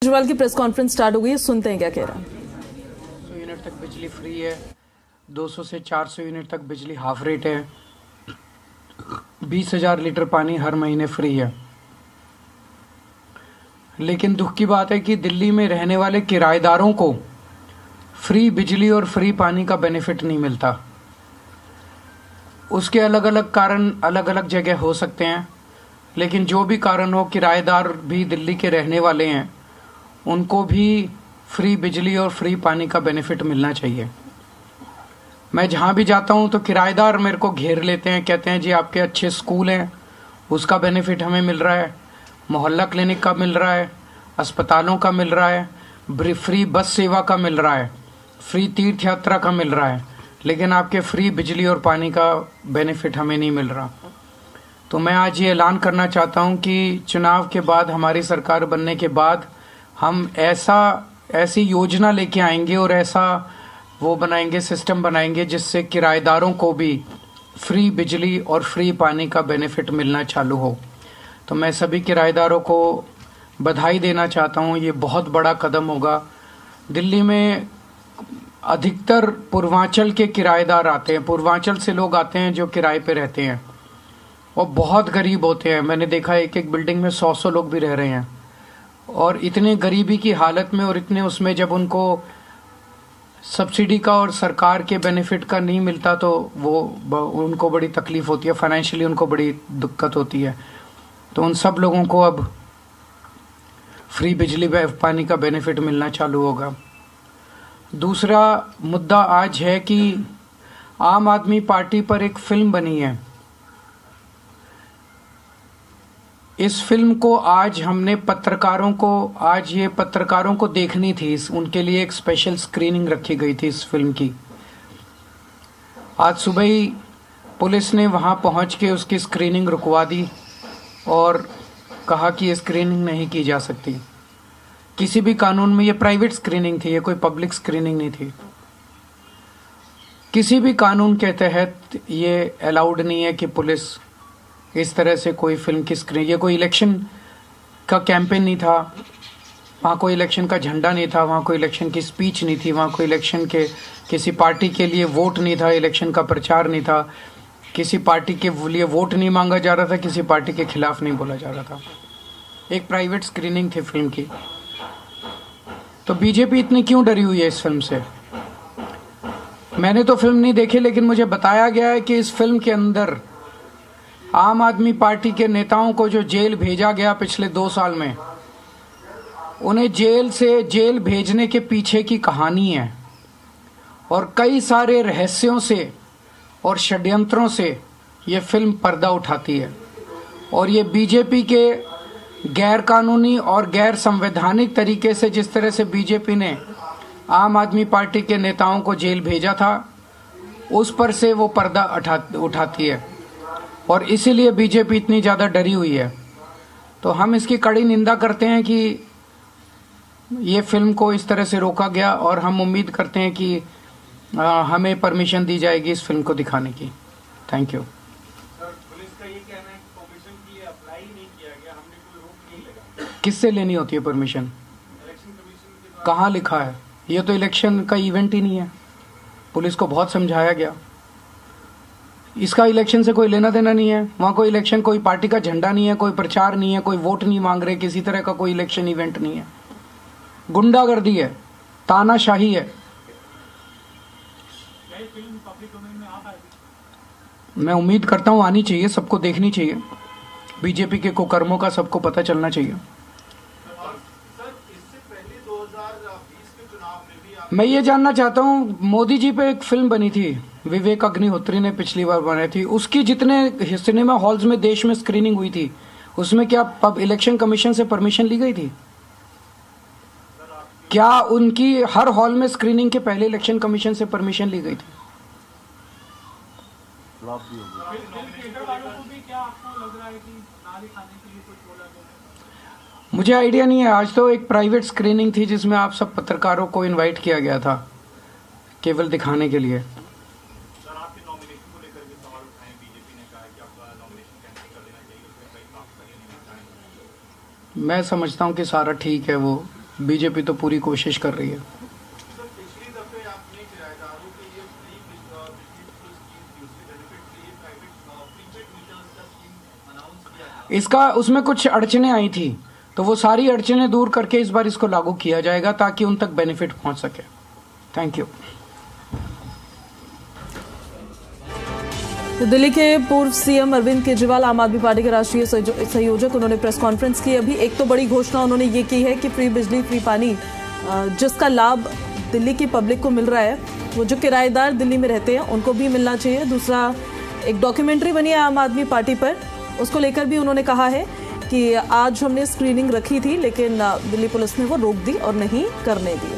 केजरीवाल की press conference start हो गई है, सुनते हैं क्या कह रहा है। 100 यूनिट तक बिजली फ्री है, 200 से 400 यूनिट तक बिजली हाफ रेट है, 20,000 लीटर पानी हर महीने फ्री है। लेकिन दुख की बात है कि दिल्ली में रहने वाले किराएदारों को फ्री बिजली और फ्री पानी का बेनिफिट नहीं मिलता। उसके अलग अलग कारण अलग अलग जगह हो सकते हैं, लेकिन जो भी कारण हो, किराएदार भी दिल्ली के रहने वाले हैं, उनको भी फ्री बिजली और फ्री पानी का बेनिफिट मिलना चाहिए। मैं जहाँ भी जाता हूँ तो किराएदार मेरे को घेर लेते हैं, कहते हैं जी आपके अच्छे स्कूल हैं, उसका बेनिफिट हमें मिल रहा है, मोहल्ला क्लिनिक का मिल रहा है, अस्पतालों का मिल रहा है, फ्री बस सेवा का मिल रहा है, फ्री तीर्थ यात्रा का मिल रहा है, लेकिन आपके फ्री बिजली और पानी का बेनिफिट हमें नहीं मिल रहा। तो मैं आज ये ऐलान करना चाहता हूँ कि चुनाव के बाद, हमारी सरकार बनने के बाद, हम ऐसी योजना लेके आएंगे और ऐसा वो बनाएंगे, सिस्टम बनाएंगे जिससे किराएदारों को भी फ्री बिजली और फ्री पानी का बेनिफिट मिलना चालू हो। तो मैं सभी किराएदारों को बधाई देना चाहता हूँ। ये बहुत बड़ा कदम होगा। दिल्ली में अधिकतर पूर्वांचल के किराएदार आते हैं, पूर्वांचल से लोग आते हैं जो किराए पे रहते हैं और बहुत गरीब होते हैं। मैंने देखा एक एक बिल्डिंग में 100 लोग भी रह रहे हैं, और इतने गरीबी की हालत में और इतने उसमें जब उनको सब्सिडी का और सरकार के बेनिफिट का नहीं मिलता तो उनको बड़ी तकलीफ होती है, फाइनेंशियली उनको बड़ी दिक्कत होती है। तो उन सब लोगों को अब फ्री बिजली पानी का बेनिफिट मिलना चालू होगा। दूसरा मुद्दा आज है कि आम आदमी पार्टी पर एक फिल्म बनी है। इस फिल्म को आज हमने पत्रकारों को देखनी थी, उनके लिए एक स्पेशल स्क्रीनिंग रखी गई थी इस फिल्म की। आज सुबह ही पुलिस ने वहां पहुंच के उसकी स्क्रीनिंग रुकवा दी और कहा कि ये स्क्रीनिंग नहीं की जा सकती। किसी भी कानून में, ये प्राइवेट स्क्रीनिंग थी, ये कोई पब्लिक स्क्रीनिंग नहीं थी। किसी भी कानून के तहत ये अलाउड नहीं है कि पुलिस इस तरह से कोई फिल्म की स्क्रीन। ये कोई इलेक्शन का कैंपेन नहीं था, वहाँ कोई इलेक्शन का झंडा नहीं था, वहाँ कोई इलेक्शन की स्पीच नहीं थी, वहाँ कोई इलेक्शन के किसी पार्टी के लिए वोट नहीं था, इलेक्शन का प्रचार नहीं था, किसी पार्टी के लिए वोट नहीं मांगा जा रहा था, किसी पार्टी के खिलाफ नहीं बोला जा रहा था। एक प्राइवेट स्क्रीनिंग थी फिल्म की। तो बीजेपी इतनी क्यों डरी हुई है इस फिल्म से? मैंने तो फिल्म नहीं देखी, लेकिन मुझे बताया गया है कि इस फिल्म के अंदर आम आदमी पार्टी के नेताओं को जो जेल भेजा गया पिछले 2 साल में, उन्हें जेल भेजने के पीछे की कहानी है, और कई सारे रहस्यों से और षड्यंत्रों से ये फिल्म पर्दा उठाती है। और ये बीजेपी के गैर कानूनी और गैर संवैधानिक तरीके से, जिस तरह से बीजेपी ने आम आदमी पार्टी के नेताओं को जेल भेजा था, उस पर से वो पर्दा उठाती है, और इसीलिए बीजेपी इतनी ज्यादा डरी हुई है। तो हम इसकी कड़ी निंदा करते हैं कि ये फिल्म को इस तरह से रोका गया, और हम उम्मीद करते हैं कि हमें परमिशन दी जाएगी इस फिल्म को दिखाने की। Thank you. पुलिस का ये कहना है कि परमिशन की अप्लाई नहीं किया गया, हमने कोई रोक नहीं लगा। किससे लेनी होती है परमिशन? इलेक्शन कमीशन के द्वारा। कहाँ लिखा है? ये तो इलेक्शन का इवेंट ही नहीं है। पुलिस को बहुत समझाया गया, इसका इलेक्शन से कोई लेना देना नहीं है। वहाँ कोई इलेक्शन, कोई पार्टी का झंडा नहीं है, कोई प्रचार नहीं है, कोई वोट नहीं मांग रहे, किसी तरह का कोई इलेक्शन इवेंट नहीं है। गुंडागर्दी है, तानाशाही है। फिल्म पब्लिक डोमेन में आ पाएगी? मैं उम्मीद करता हूँ आनी चाहिए, सबको देखनी चाहिए, बीजेपी के कुकर्मों का सबको पता चलना चाहिए। सर, इससे पहले 2020 के चुनाव में भी मैं ये जानना चाहता हूँ, मोदी जी पे एक फिल्म बनी थी, विवेक अग्निहोत्री ने पिछली बार बनाई थी, उसकी जितने सिनेमा हॉल्स में देश में स्क्रीनिंग हुई थी, उसमें क्या इलेक्शन कमीशन से परमिशन ली गई थी? क्या उनकी हर हॉल में स्क्रीनिंग के पहले इलेक्शन कमीशन से परमिशन ली गई थी? मुझे आइडिया नहीं है। आज तो एक प्राइवेट स्क्रीनिंग थी जिसमें आप सब पत्रकारों को इनवाइट किया गया था केवल दिखाने के लिए। सर, आपके नॉमिनेशन को लेकर भी सवाल उठाए, बीजेपी ने कहा कि आपका नॉमिनेशन कैंसिल कर देना चाहिए, उसमें कई काम करिए नहीं। मैं समझता हूं कि सारा ठीक है, वो बीजेपी तो पूरी कोशिश कर रही है। पिछली दफे आपने किराएदारों के लिए फ्री बिजली स्कीम थी, उसके बेनिफिट के लिए प्राइवेट प्रीपेड मीटर्स का स्कीम अनाउंस किया था। इसका उसमें कुछ अड़चने आई थी, तो वो सारी अड़चने दूर करके इस बार इसको लागू किया जाएगा ताकि उन तक बेनिफिट पहुंच सके। Thank you. तो दिल्ली के पूर्व सीएम अरविंद केजरीवाल, आम आदमी पार्टी के राष्ट्रीय संयोजक, उन्होंने प्रेस कॉन्फ्रेंस की। अभी एक तो बड़ी घोषणा उन्होंने ये की है कि फ्री बिजली फ्री पानी जिसका लाभ दिल्ली की पब्लिक को मिल रहा है, वो जो किराएदार दिल्ली में रहते हैं उनको भी मिलना चाहिए। दूसरा, एक डॉक्यूमेंट्री बनी है आम आदमी पार्टी पर, उसको लेकर भी उन्होंने कहा है कि आज हमने स्क्रीनिंग रखी थी लेकिन दिल्ली पुलिस ने वो रोक दी और नहीं करने दी।